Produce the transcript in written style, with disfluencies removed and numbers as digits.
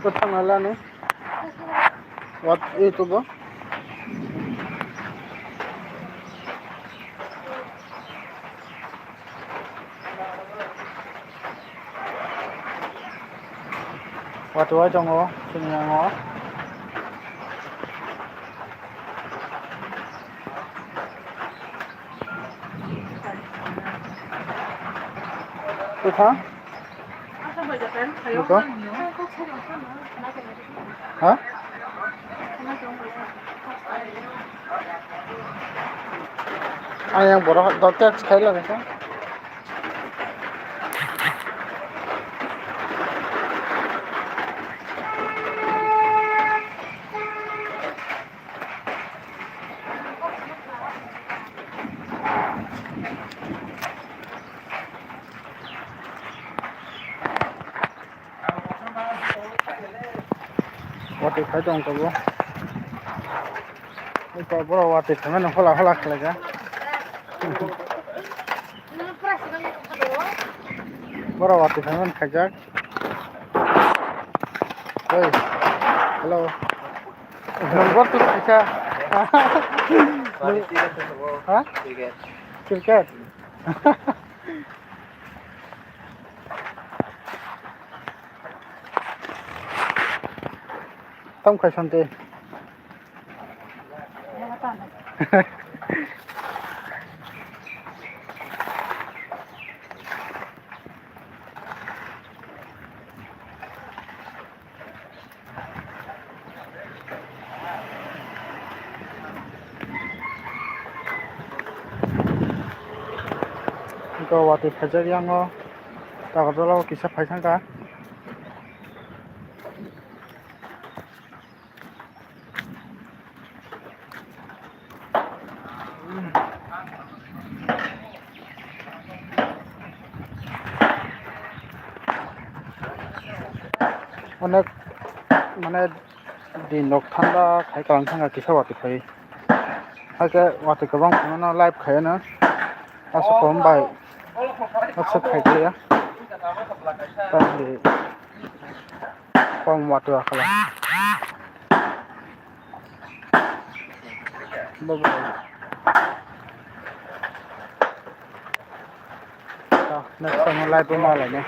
Petang ala ni. What itu ba? What wa jong o, sini yang o. Petang? Betul? Hah? Yang borok dokter sekali lagi kan? Wati khai jong ko bo. Ko boro wati thame no hola hola khlaga. Boro wati thame khajak. Hey. Hello. Nomor tu bisa. Hah? Cricket. Tom khai sante. Ko wati khajak yang o. Ta ko lo kisa phai sang ka. অনেক মানে দিনক ঠান্ডা খাই কালাং থাঙ্গা কিসা वाटी खाई आगे वाटी गोबां खाना लाइभ खायानो आसो खम बाय आसो खाइगलिया बाय खम वाटी आखला बाय नेक्स्ट टाइम लाइभ मालायनो